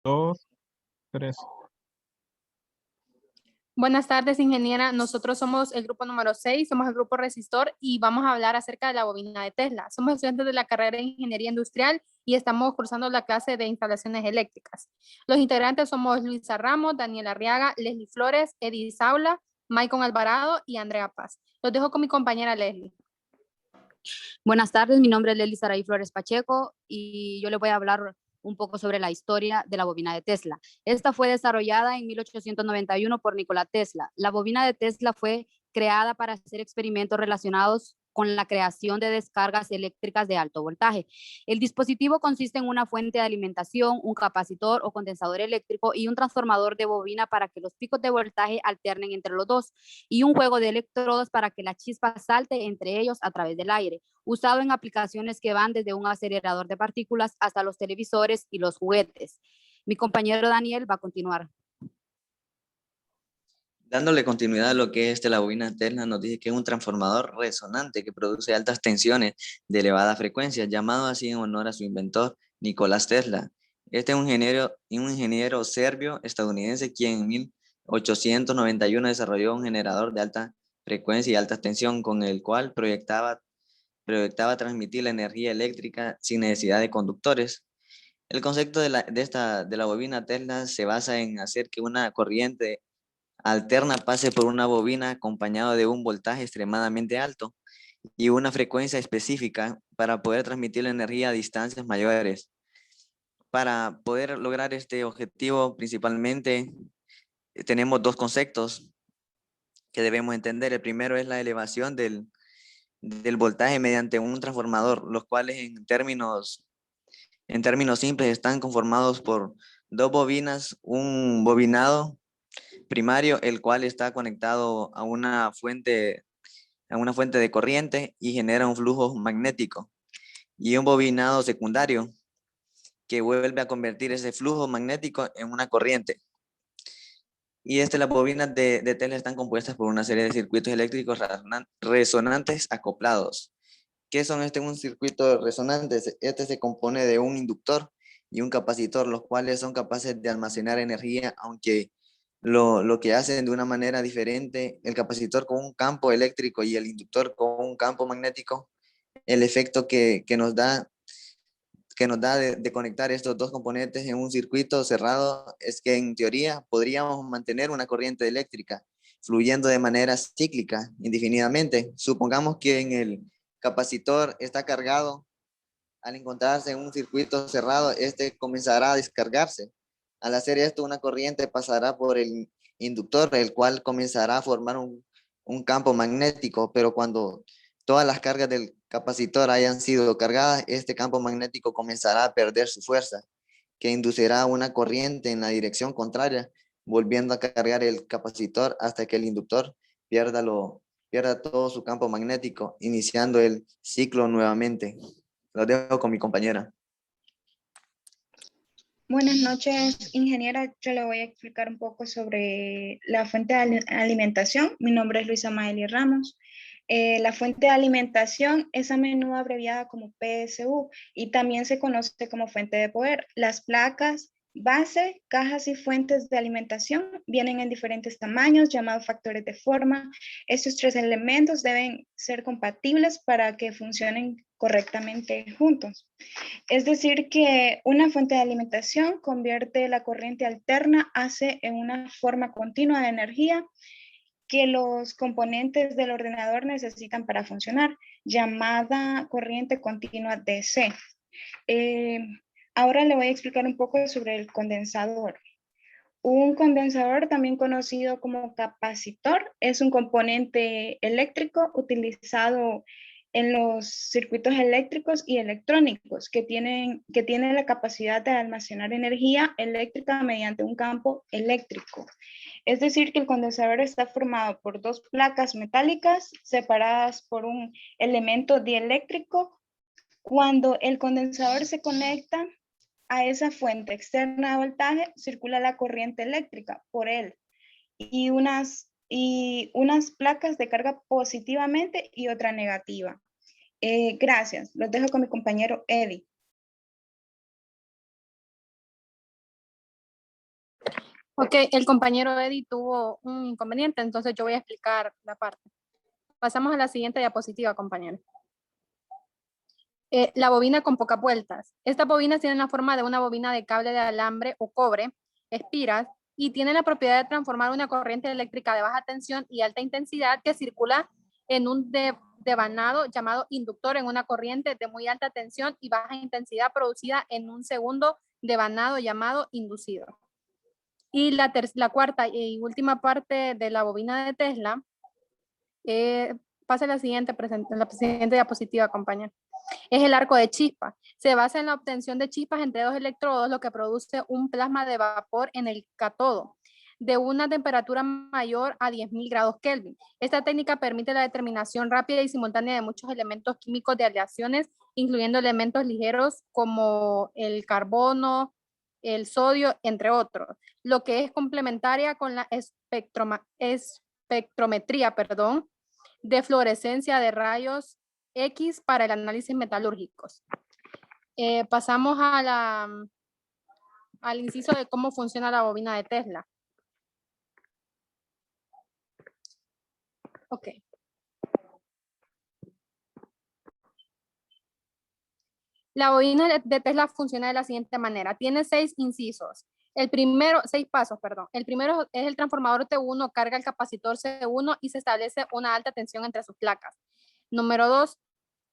Dos, tres. Buenas tardes, ingeniera. Nosotros somos el grupo número 6, somos el grupo Resistor y vamos a hablar acerca de la bobina de Tesla. Somos estudiantes de la carrera de Ingeniería Industrial y estamos cursando la clase de instalaciones eléctricas. Los integrantes somos Luisa Ramos, Daniela Arriaga, Leslie Flores, Edith Saula, Maicon Alvarado y Andrea Paz. Los dejo con mi compañera Leslie. Buenas tardes, mi nombre es Leslie Saray Flores Pacheco y yo les voy a hablar un poco sobre la historia de la bobina de Tesla. Esta fue desarrollada en 1891 por Nikola Tesla. La bobina de Tesla fue creada para hacer experimentos relacionados con la creación de descargas eléctricas de alto voltaje. El dispositivo consiste en una fuente de alimentación, un capacitor o condensador eléctrico y un transformador de bobina para que los picos de voltaje alternen entre los dos y un juego de electrodos para que la chispa salte entre ellos a través del aire, usado en aplicaciones que van desde un acelerador de partículas hasta los televisores y los juguetes. Mi compañero Daniel va a continuar. Dándole continuidad a lo que es la bobina Tesla, nos dice que es un transformador resonante que produce altas tensiones de elevada frecuencia, llamado así en honor a su inventor, Nicolás Tesla. Este es un ingeniero serbio estadounidense quien en 1891 desarrolló un generador de alta frecuencia y alta tensión con el cual proyectaba transmitir la energía eléctrica sin necesidad de conductores. El concepto de la bobina Tesla se basa en hacer que una corriente alterna pase por una bobina acompañado de un voltaje extremadamente alto y una frecuencia específica para poder transmitir la energía a distancias mayores. Para poder lograr este objetivo, principalmente tenemos dos conceptos que debemos entender. El primero es la elevación del voltaje mediante un transformador, los cuales en términos simples están conformados por dos bobinas, un bobinado primario, el cual está conectado a una fuente de corriente y genera un flujo magnético, y un bobinado secundario que vuelve a convertir ese flujo magnético en una corriente. Y las bobinas de Tesla están compuestas por una serie de circuitos eléctricos resonantes acoplados. ¿Qué son un circuito resonante? Este se compone de un inductor y un capacitor, los cuales son capaces de almacenar energía, aunque lo que hacen de una manera diferente, el capacitor con un campo eléctrico y el inductor con un campo magnético. El efecto que nos da de conectar estos dos componentes en un circuito cerrado es que en teoría podríamos mantener una corriente eléctrica fluyendo de manera cíclica indefinidamente. Supongamos que en el capacitor está cargado. Al encontrarse en un circuito cerrado, este comenzará a descargarse. Al hacer esto, una corriente pasará por el inductor, el cual comenzará a formar un campo magnético, pero cuando todas las cargas del capacitor hayan sido cargadas, este campo magnético comenzará a perder su fuerza, que inducirá una corriente en la dirección contraria, volviendo a cargar el capacitor hasta que el inductor pierda todo su campo magnético, iniciando el ciclo nuevamente. Lo dejo con mi compañera. Buenas noches, ingeniera. Yo le voy a explicar un poco sobre la fuente de alimentación. Mi nombre es Luisa Maeli Ramos. La fuente de alimentación es a menudo abreviada como PSU y también se conoce como fuente de poder. Las placas, base, cajas y fuentes de alimentación vienen en diferentes tamaños llamados factores de forma. Estos tres elementos deben ser compatibles para que funcionen correctamente juntos. Es decir, que una fuente de alimentación convierte la corriente alterna hace en una forma continua de energía que los componentes del ordenador necesitan para funcionar, llamada corriente continua DC. Eh, Ahora le voy a explicar un poco sobre el condensador. Un condensador, también conocido como capacitor, es un componente eléctrico utilizado en los circuitos eléctricos y electrónicos que tiene la capacidad de almacenar energía eléctrica mediante un campo eléctrico. Es decir, que el condensador está formado por dos placas metálicas separadas por un elemento dieléctrico. Cuando el condensador se conecta a esa fuente externa de voltaje, circula la corriente eléctrica por él y unas placas de carga positivamente y otra negativa. Gracias. Los dejo con mi compañero Eddie. Ok, el compañero Eddie tuvo un inconveniente, entonces yo voy a explicar la parte. Pasamos a la siguiente diapositiva, compañero. La bobina con pocas vueltas. Estas bobinas tienen la forma de una bobina de cable de alambre o cobre, espiras, y tienen la propiedad de transformar una corriente eléctrica de baja tensión y alta intensidad que circula en un devanado llamado inductor en una corriente de muy alta tensión y baja intensidad producida en un segundo devanado llamado inducido. Y la cuarta y última parte de la bobina de Tesla, pasa la siguiente diapositiva, compañero. Es el arco de chispa. Se basa en la obtención de chispas entre dos electrodos, lo que produce un plasma de vapor en el cátodo de una temperatura mayor a 10.000 grados Kelvin. Esta técnica permite la determinación rápida y simultánea de muchos elementos químicos de aleaciones, incluyendo elementos ligeros como el carbono, el sodio, entre otros, lo que es complementaria con la espectrometría, de fluorescencia de rayos X para el análisis metalúrgicos. Pasamos al inciso de cómo funciona la bobina de Tesla. Ok. La bobina de Tesla funciona de la siguiente manera. Tiene 6 incisos. 6 pasos, perdón. El primero es el transformador T1, carga el capacitor C1 y se establece una alta tensión entre sus placas. Número 2,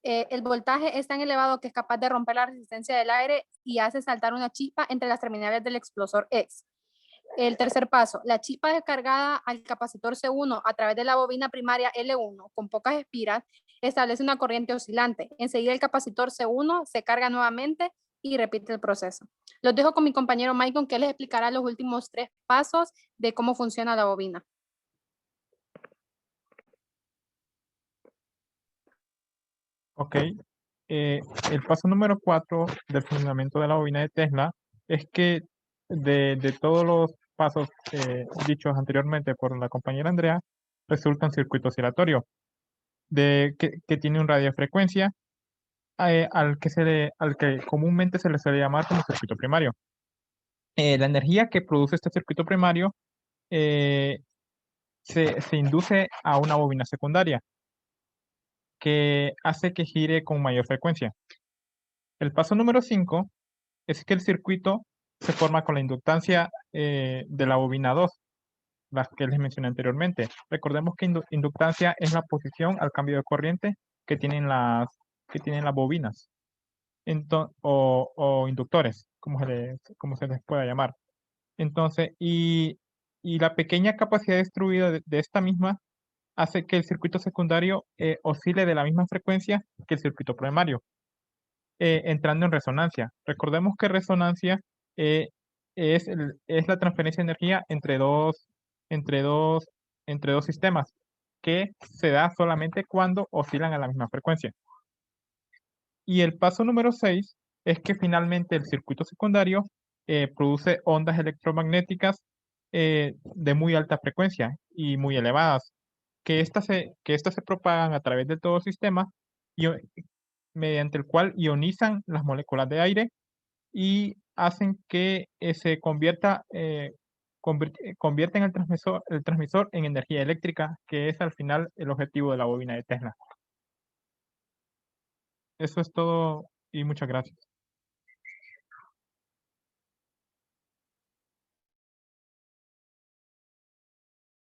el voltaje es tan elevado que es capaz de romper la resistencia del aire y hace saltar una chispa entre las terminales del explosor X. El tercer paso, la chispa descargada al capacitor C1 a través de la bobina primaria L1 con pocas espiras establece una corriente oscilante. Enseguida el capacitor C1 se carga nuevamente y repite el proceso. Los dejo con mi compañero Maicon, que les explicará los últimos 3 pasos de cómo funciona la bobina. Ok. El paso número 4 del funcionamiento de la bobina de Tesla es que de todos los pasos dichos anteriormente por la compañera Andrea, resulta un circuito oscilatorio que tiene un radio de frecuencia al que comúnmente se le suele llamar como circuito primario. La energía que produce este circuito primario se induce a una bobina secundaria que hace que gire con mayor frecuencia. El paso número 5 es que el circuito se forma con la inductancia de la bobina 2, las que les mencioné anteriormente. Recordemos que inductancia es la posición al cambio de corriente que tienen las bobinas o inductores, como se les pueda llamar. Entonces, y la pequeña capacidad distribuida de esta misma hace que el circuito secundario oscile de la misma frecuencia que el circuito primario, entrando en resonancia. Recordemos que resonancia es la transferencia de energía entre dos, entre dos sistemas, que se da solamente cuando oscilan a la misma frecuencia. Y el paso número 6 es que finalmente el circuito secundario produce ondas electromagnéticas de muy alta frecuencia y muy elevadas, que estas se propagan a través de todo el sistema y, mediante el cual ionizan las moléculas de aire y hacen que convierten el transmisor en energía eléctrica, que es al final el objetivo de la bobina de Tesla. Eso es todo y muchas gracias.